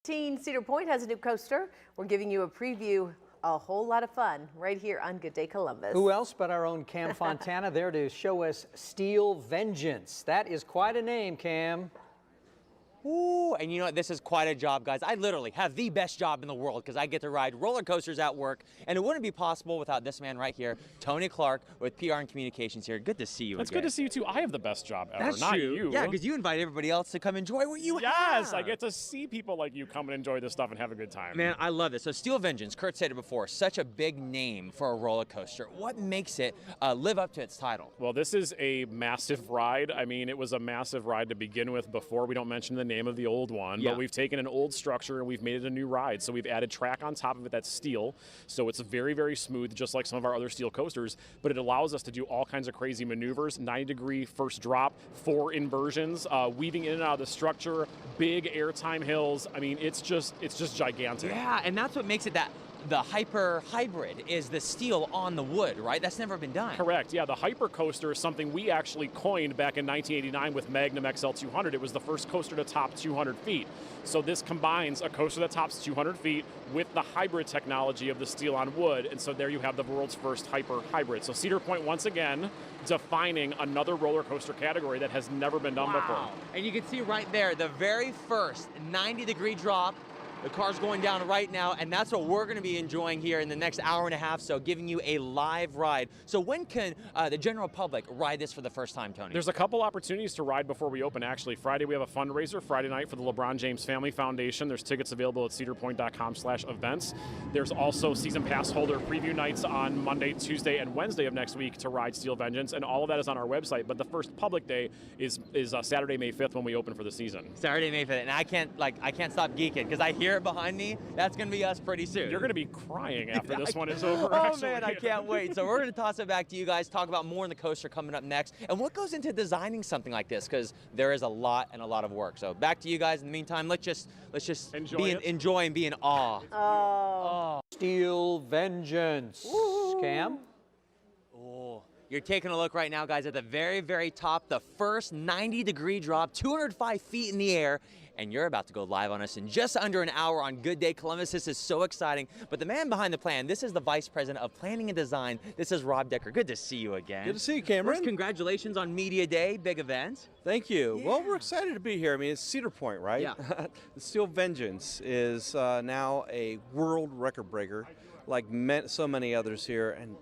Cedar Point has a new coaster. We're giving you a preview, a whole lot of fun right here on Good Day Columbus. Who else but our own Cam Fontana there to show us Steel Vengeance. That is quite a name, Cam. Ooh, and you know what? This is quite a job, guys. I literally have the best job in the world because I get to ride roller coasters at work, and it wouldn't be possible without this man right here, Tony Clark with PR and Communications here. Good to see you It's again. good to see you, too. I have the best job ever, That's not true. you. Yeah, because you invite everybody else to come enjoy what you have. Yes, I get to see people like you come and enjoy this stuff and have a good time. Man, I love this. So Steel Vengeance, Kurt said it before, such a big name for a roller coaster. What makes it live up to its title? Well, this is a massive ride. I mean, it was a massive ride to begin with before. We don't mention the name of the old one. Yeah. But we've taken an old structure and we've made it a new ride. So we've added track on top of it that's steel. So it's very, very smooth, just like some of our other steel coasters. But it allows us to do all kinds of crazy maneuvers, 90-degree first drop, 4 inversions, weaving in and out of the structure, big airtime hills. I mean, it's just gigantic. Yeah, and that's what makes it that. The Hyper Hybrid is the steel on the wood, right? That's never been done. Correct, yeah. The Hyper Coaster is something we actually coined back in 1989 with Magnum XL 200. It was the first coaster to top 200 feet. So this combines a coaster that tops 200 feet with the hybrid technology of the steel on wood, and so there you have the world's first Hyper Hybrid. So Cedar Point, once again, defining another roller coaster category that has never been done before. And you can see right there, the very first 90-degree drop. The car's going down right now, and that's what we're going to be enjoying here in the next hour and a half, so giving you a live ride. So when can the general public ride this for the first time, Tony? There's a couple opportunities to ride before we open, actually. Friday, we have a fundraiser Friday night for the LeBron James Family Foundation. There's tickets available at cedarpoint.com/events. There's also season pass holder preview nights on Monday, Tuesday, and Wednesday of next week to ride Steel Vengeance, and all of that is on our website. But the first public day is Saturday, May 5th when we open for the season. Saturday, May 5th, and I can't stop geeking because I hear it behind me. That's going to be us pretty soon. You're going to be crying after this one is over. Oh actually. man, I can't wait. So we're going to toss it back to you guys, talk about more in the coaster coming up next, and what goes into designing something like this, because there is a lot of work. So back to you guys. In the meantime, let's just enjoy and be in awe. Oh. Steel Vengeance. Ooh. Cam? Oh, you're taking a look right now, guys, at the very, very top, the first 90-degree drop, 205 feet in the air, and you're about to go live on us in just under an hour on Good Day Columbus. This is so exciting. But the man behind the plan, this is the Vice President of Planning and Design. This is Rob Decker. Good to see you again. Good to see you, Cameron. First, congratulations on Media Day, big event. Thank you. Yeah. Well, we're excited to be here. I mean, it's Cedar Point, right? Yeah. The Steel Vengeance is now a world record breaker, like so many others here, and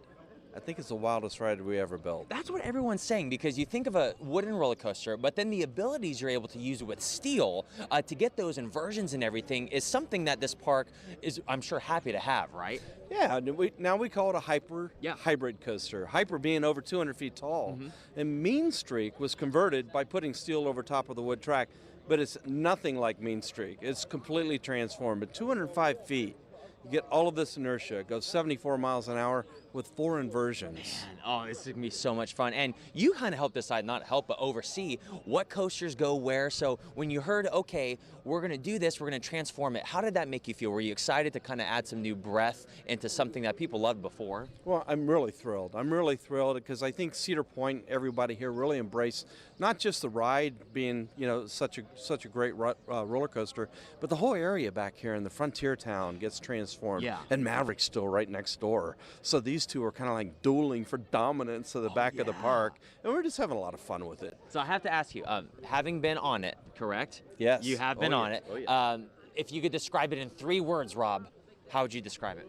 I think it's the wildest ride we ever built. That's what everyone's saying, because you think of a wooden roller coaster, but then the abilities you're able to use with steel to get those inversions and everything is something that this park is, I'm sure, happy to have, right? Yeah, now we call it a Hyper Hybrid coaster. Hyper being over 200 feet tall. And Mean Streak was converted by putting steel over top of the wood track, but it's nothing like Mean Streak. It's completely transformed. But 205 feet, you get all of this inertia. It goes 74 miles an hour with 4 inversions. Man, oh, this is going to be so much fun. And you kind of help decide, not help, but oversee what coasters go where. So when you heard, okay, we're going to do this, we're going to transform it, how did that make you feel? Were you excited to kind of add some new breath into something that people loved before? Well, I'm really thrilled. I'm really thrilled because I think Cedar Point, everybody here really embraced not just the ride being, you know, such a great roller coaster, but the whole area back here in the frontier town gets transformed. Yeah. And Maverick's still right next door. So these two are kind of like dueling for dominance of the back of the park, and we're just having a lot of fun with it. So I have to ask you, having been on it, correct? Yes. You have been on it. Oh, yeah. If you could describe it in 3 words, Rob, how would you describe it?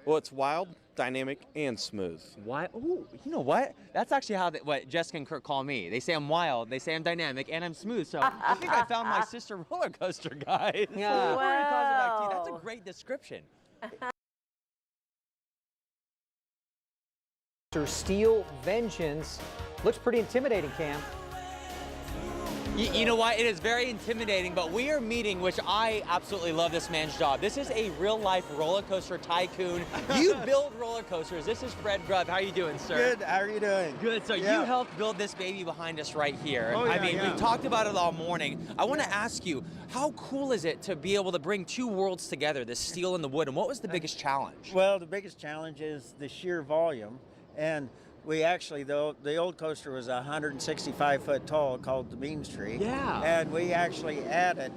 Well, it's wild, dynamic, and smooth. Why? Ooh, you know what? That's actually how what Jessica and Kurt call me. They say I'm wild, they say I'm dynamic, and I'm smooth. So I think I found my sister roller coaster, guys. Yeah. We're gonna toss it back to you. That's a great description. Steel Vengeance. Looks pretty intimidating, Cam. You know what? It is very intimidating, but we are meeting, which I absolutely love this man's job. This is a real-life roller coaster tycoon. You build roller coasters. This is Fred Grubb. How are you doing, sir? Good. How are you doing? Good. So you helped build this baby behind us right here. Oh, yeah, I mean, we've talked about it all morning. I want to ask you, how cool is it to be able to bring 2 worlds together, the steel and the wood, and what was the biggest challenge? Well, the biggest challenge is the sheer volume. And we actually, the old coaster was 165 foot tall, called the Mean Streak. Yeah. And we actually added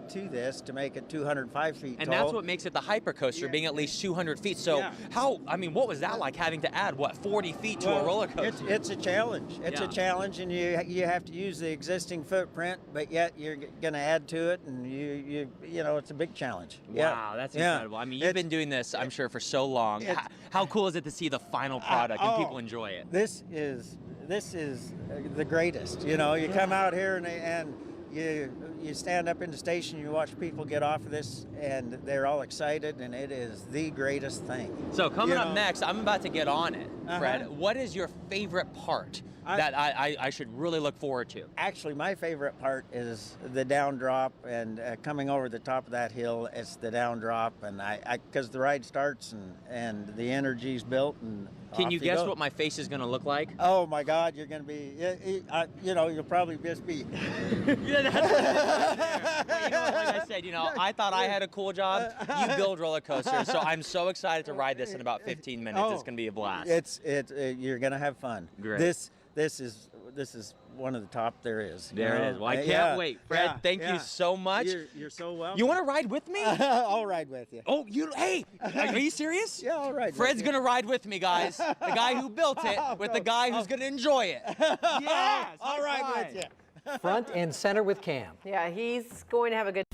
to this to make it 205 feet And tall. that's what makes it the hyper coaster, being at least 200 feet. So what was that like, having to add, 40 feet to a roller coaster? It's a challenge. It's a challenge, and you have to use the existing footprint, but yet you're going to add to it, and you know, it's a big challenge. Wow, that's incredible. I mean, you've been doing this, I'm sure, for so long. How cool is it to see the final product and people enjoy it? This is the greatest. You know, you come out here and you stand up in the station, you watch people get off of this, and they're all excited, and it is the greatest thing. So coming up next, I'm about to get on it, Fred. What is your favorite part that I should really look forward to? Actually, my favorite part is the down drop, and coming over the top of that hill. It's the down drop, and because the ride starts and the energy's built, and can you guess what my face is going to look like? Oh my God, you're going to be, you know, you'll probably just be. Yeah, that's what it is there. Well, you know what, like I said, you know, I thought I had a cool job. You build roller coasters, so I'm so excited to ride this in about 15 minutes. It's going to be a blast. You're going to have fun. Great. This is one of the top there is. There it is. Well, I can't wait. Fred, thank you so much. You're so welcome. You want to ride with me? I'll ride with you. Oh, hey, are you serious? Yeah, I'll ride Fred's with you. going to ride with me, guys. The guy who built it with the guy who's going to enjoy it. Yes, I'll ride with you. Front and center with Cam. Yeah, he's going to have a good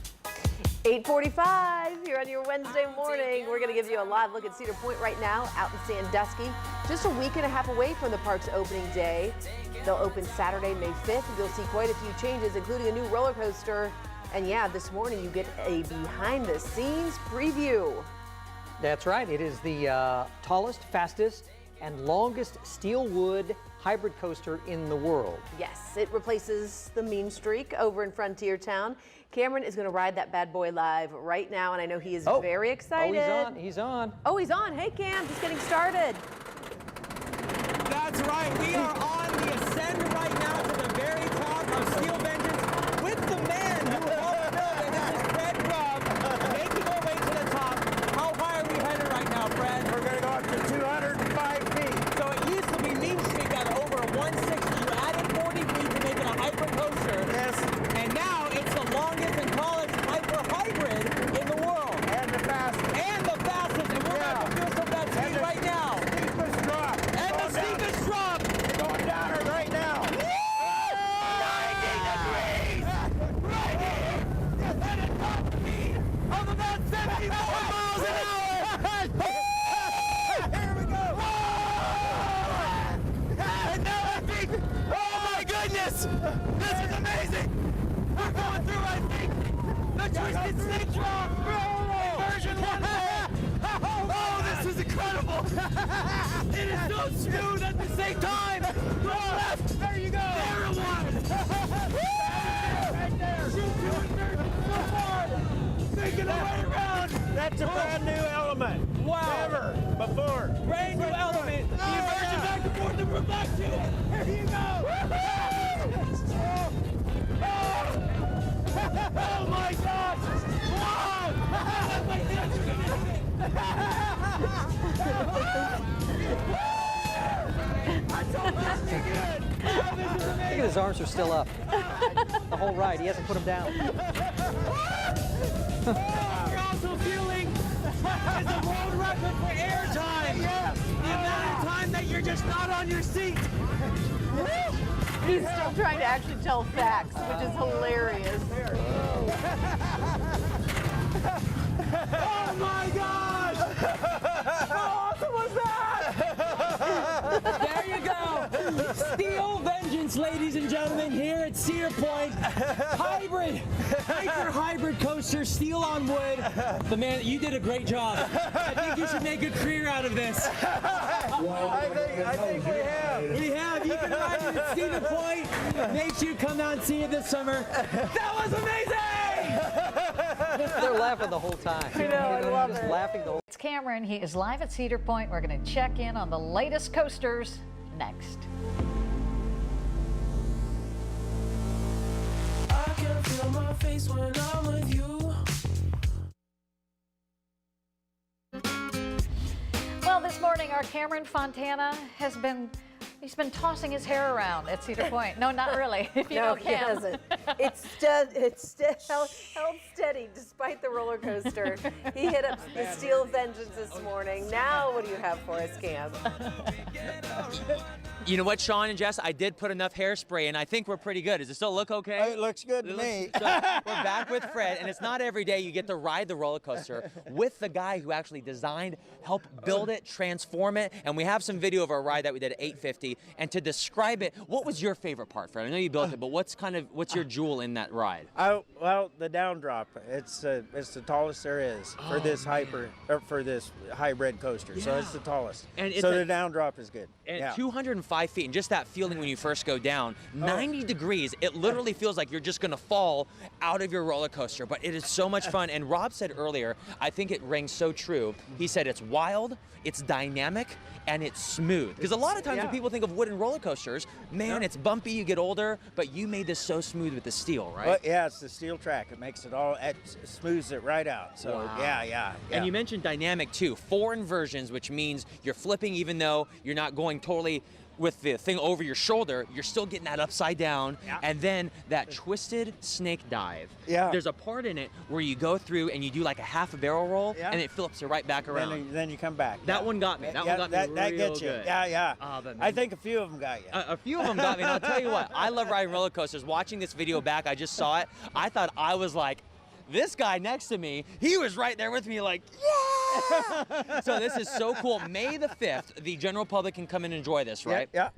8:45 here on your Wednesday morning. We're going to give you a live look at Cedar Point right now out in Sandusky. Just a week and a half away from the park's opening day. They'll open Saturday, May 5th. You'll see quite a few changes, including a new roller coaster. And yeah, this morning you get a behind-the-scenes preview. That's right. It is the tallest, fastest, and longest steel wood hybrid coaster in the world. Yes, it replaces the Mean Streak over in Frontier Town. Cameron is going to ride that bad boy live right now, and I know he is very excited. Oh, he's on. Oh, he's on. Hey, Cam, just getting started. That's right. We are on the ascent right now to the very top of Steel Vengeance with the man who will help build it. This is Fred Grubb, making our way to the top. How high are we headed right now, Fred? We're going to go up to 205 feet. So it used to be Mean Streak at over 160. You added 40 feet to make it a hyper coaster. Yes. And now it's the longest and tallest hyper hybrid in the world. And the fastest. And the fastest. And we're about to feel some of that speed right now. Steepest drop. And the steepest drop. Going down it right now. 90 degrees! Right here! At a top speed of about 74 miles an hour! Here we go! And now I think, oh my goodness! This is amazing! We're going through, I think, the Twisted Snake Drop! Version 1. Oh, this is incredible! It is so smooth at the same time! Go left! There you go! There it was! Right there! Shoot 230 so far! Making our way around! That's a brand new element. Wow! Never before. Brand new element! The inversion back and forth and we're back to it! Here you go! Oh my gosh! Wow! That's like I told you I'd be good! Oh, this is Look amazing! at his arms are still up. The whole ride. He hasn't put them down. We're also feeling is a world record for air time. The amount of time that you're just not on your seat. He's still trying to actually tell facts, which is hilarious. Oh my gosh! How awesome was that? There you go. Steel Vengeance, ladies and gentlemen, here at Cedar Point. Hybrid, hyper hybrid coaster, steel on wood. The man, you did a great job. I think you should make a career out of this. I think we have. We have. You can ride it at Cedar Point. Make sure you come down and see it this summer. That was amazing! They're laughing the whole time. I know, I love just it. laughing the whole It's Cameron. He is live at Cedar Point. We're going to check in on the latest coasters next. I can feel my face when I'm with you. Well, this morning our Cameron Fontana has been He's been tossing his hair around at Cedar Point. No, not really. If you No, know he Cam. hasn't. It's held steady despite the roller coaster. He hit up the Steel Vengeance this morning. Now, what do you have for us, Cam? You know what, Sean and Jess? I did put enough hairspray, and I think we're pretty good. Does it still look okay? It looks good to me. So we're back with Fred, and it's not every day you get to ride the roller coaster with the guy who actually designed, helped build it, transform it, and we have some video of our ride that we did at 850. And to describe it, what was your favorite part, Fred? I know you built it, but what's your jewel in that ride? Well, the down drop. It's the tallest there is for this hybrid coaster. So it's the tallest. And it's the down drop is good. And yeah. 205 feet, and just that feeling when you first go down, 90 degrees, it literally feels like you're just gonna fall out of your roller coaster, but it is so much fun. And Rob said earlier, I think it rings so true. He said it's wild, it's dynamic, and it's smooth. Because a lot of times when people think of wooden roller coasters, man, it's bumpy, you get older, but you made this so smooth with the steel, right? Well, yeah, it's the steel track. It makes it all, it smooths it right out. So Wow. yeah. And you mentioned dynamic too. 4 inversions, which means you're flipping even though you're not going totally with the thing over your shoulder, you're still getting that upside down, and then that twisted snake dive. Yeah. There's a part in it where you go through and you do like a half a barrel roll, and it flips you right back around. Then you come back. That one got me. That one got me that real gets you. good. Yeah. But I think a few of them got you. a few of them got me, and I'll tell you what, I love riding roller coasters. Watching this video back, I just saw it. I thought I was like, this guy next to me, he was right there with me like, yeah! So this is so cool. May the 5th, the general public can come and enjoy this, right? Yeah.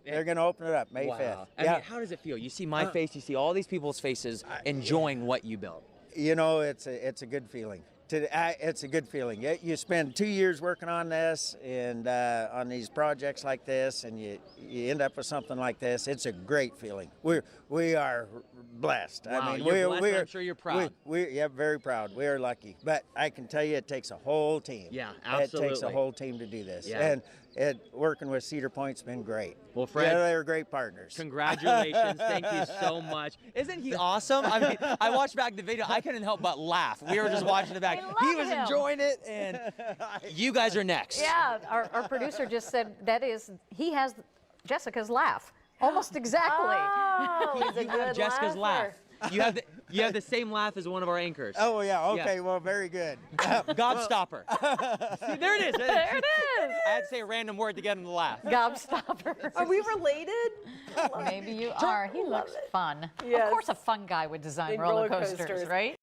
They're going to open it up May 5th. I mean, how does it feel? You see my face, you see all these people's faces enjoying what you built. You know, it's a good feeling. It's a good feeling. You spend 2 years working on this and on these projects like this, and you end up with something like this. It's a great feeling. We are blessed. Wow, I mean, you're blessed, we're I'm sure you're proud. We're very proud. We are lucky. But I can tell you, it takes a whole team. Yeah, absolutely. It takes a whole team to do this. Yeah. And working with Cedar Point's been great. Well, Fred, they're great partners. Congratulations. Thank you so much. Isn't he awesome? I mean, I watched back the video. I couldn't help but laugh. We were just watching it back. He was enjoying it, and you guys are next. Yeah, our producer just said he has Jessica's laugh. Almost exactly. Oh, he's a You have good Jessica's laugher. laugh. You have the same laugh as one of our anchors. Oh, yeah. Okay. Well, very good. Gobstopper. See, there it is. There it is. I had to say a random word to get him to laugh. Gobstopper. Are we related? Maybe you are. He looks fun. Yes. Of course, a fun guy would design In roller roller coasters, coasters. right?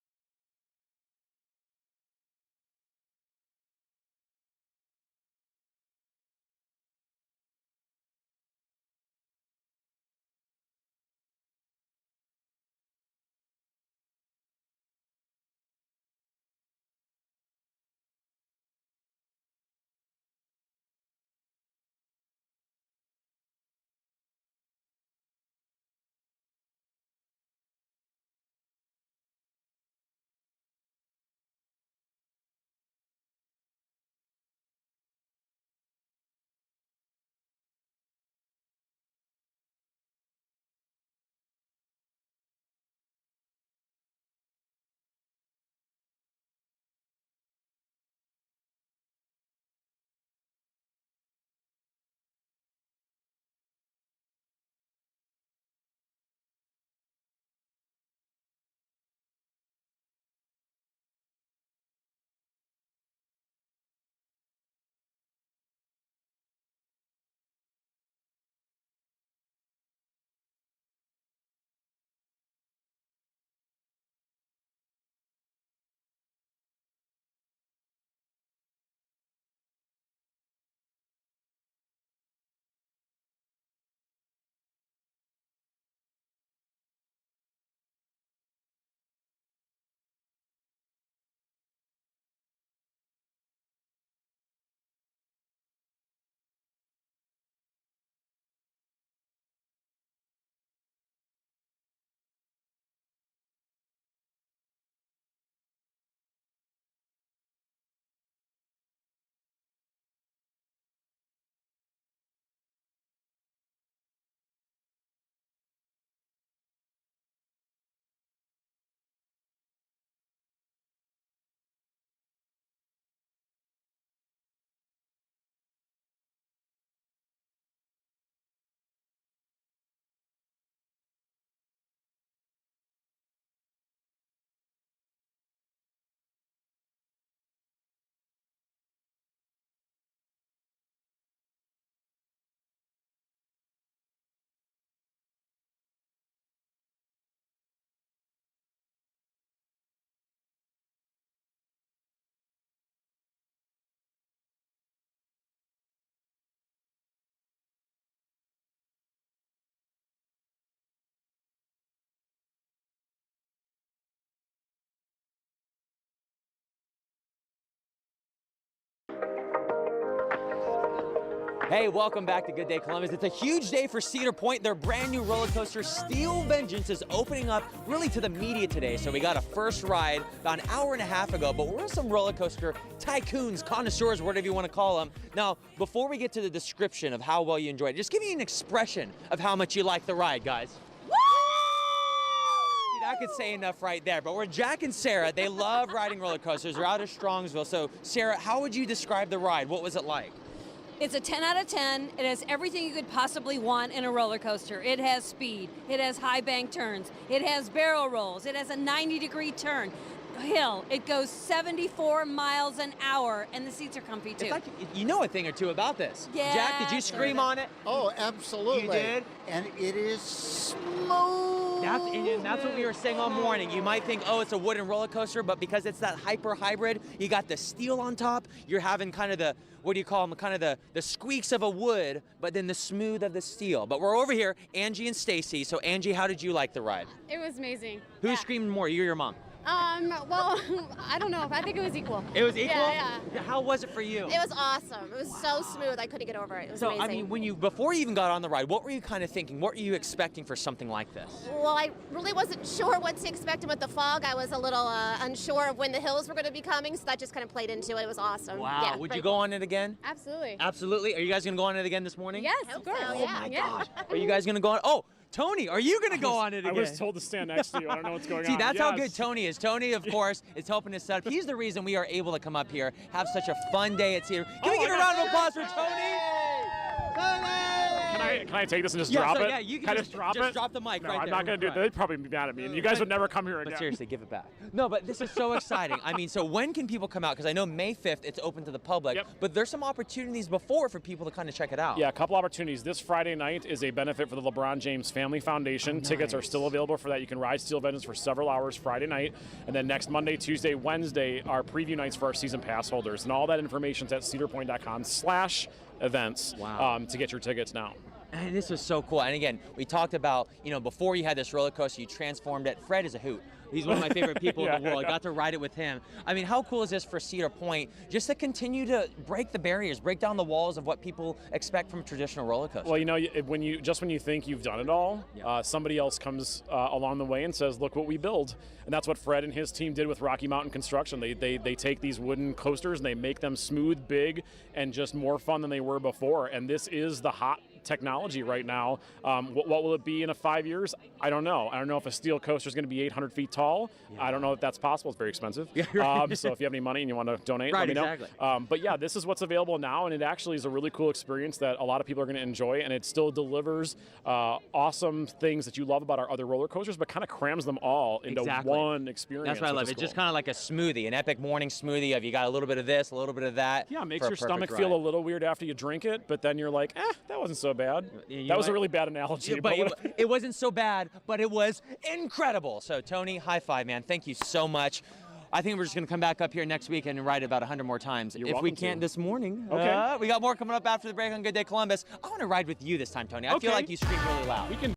Hey, welcome back to Good Day Columbus. It's a huge day for Cedar Point. Their brand new roller coaster, Steel Vengeance, is opening up really to the media today. So we got a first ride about an hour and a half ago, but we're some roller coaster tycoons, connoisseurs, whatever you want to call them. Now, before we get to the description of how well you enjoyed it, just give me an expression of how much you like the ride, guys. I could say enough right there, but we're Jack and Sarah. They love riding roller coasters. They're out of Strongsville. So, Sarah, how would you describe the ride? What was it like? It's a 10 out of 10. It has everything you could possibly want in a roller coaster. It has speed. It has high bank turns. It has barrel rolls. It has a 90-degree turn. Hill. It goes 74 miles an hour, and the seats are comfy too. It's like, you know a thing or two about this. Yeah. Jack, did you scream on it? Oh, absolutely. You did? And it is smooth. That's what we were saying all morning. You might think, oh, it's a wooden roller coaster, but because it's that hyper hybrid, you got the steel on top. You're having kind of the, what do you call them, kind of the squeaks of a wood, but then the smooth of the steel. But we're over here, Angie and Stacy. So Angie, how did you like the ride? It was amazing. Who screamed more, you or your mom? Well, I don't know. I think it was equal. It was equal? Yeah. How was it for you? It was awesome. It was so smooth. I couldn't get over it. It was So, amazing. I mean, before you even got on the ride, what were you kind of thinking? What were you expecting for something like this? Well, I really wasn't sure what to expect, and with the fog, I was a little unsure of when the hills were going to be coming, so that just kind of played into it. It was awesome. Wow. Yeah, Would very you go cool. on it again? Absolutely. Absolutely. Are you guys going to go on it again this morning? Yes, of course. Oh, my gosh. Are you guys going to go on? Oh, Tony, are you going to go on it again? I was told to stand next to you. I don't know what's going on. See, that's how good Tony is. Tony, of course, is helping us set up. He's the reason we are able to come up here, have such a fun day at Cedar. Can we get a round of applause for Tony? Can I take this and just drop it? Yeah, you can just drop it. Just drop the mic No, right there. I'm not going to do it. They'd probably be mad at me, and you guys would never come here again. But seriously, give it back. No, but this is so exciting. I mean, so when can people come out? Because I know May 5th, it's open to the public. Yep. But there's some opportunities before for people to kind of check it out. Yeah, a couple opportunities. This Friday night is a benefit for the LeBron James Family Foundation. Oh, nice. Tickets are still available for that. You can ride Steel Vengeance for several hours Friday night. And then next Monday, Tuesday, Wednesday are preview nights for our season pass holders. And all that information's at cedarpoint.com/events to get your tickets now. And this was so cool. And again, we talked about, before you had this roller coaster, you transformed it. Fred is a hoot. He's one of my favorite people in the world. I got to ride it with him. I mean, how cool is this for Cedar Point just to continue to break the barriers, break down the walls of what people expect from traditional roller coasters? Well, when you think you've done it all, somebody else comes along the way and says, look what we build. And that's what Fred and his team did with Rocky Mountain Construction. They take these wooden coasters and they make them smooth, big, and just more fun than they were before. And this is the hot technology right now. What will it be in 5 years? I don't know. I don't know if a steel coaster is going to be 800 feet tall. Yeah. I don't know if that's possible. It's very expensive. So if you have any money and you want to donate, let me know. Exactly. But yeah, this is what's available now, and it actually is a really cool experience that a lot of people are going to enjoy, and it still delivers awesome things that you love about our other roller coasters, but kind of crams them all into one experience. That's what I love. It's just kind of like a smoothie, an epic morning smoothie of you got a little bit of this, a little bit of that. Yeah, it makes your stomach feel a little weird after you drink it, but then you're like, that wasn't so bad. That was a really bad analogy. Yeah, but it wasn't so bad, but it was incredible. So, Tony, high five, man. Thank you so much. I think we're just going to come back up here next week and ride about 100 more times. If we can't this morning, we got more coming up after the break on Good Day Columbus. I want to ride with you this time, Tony. I feel like you scream really loud.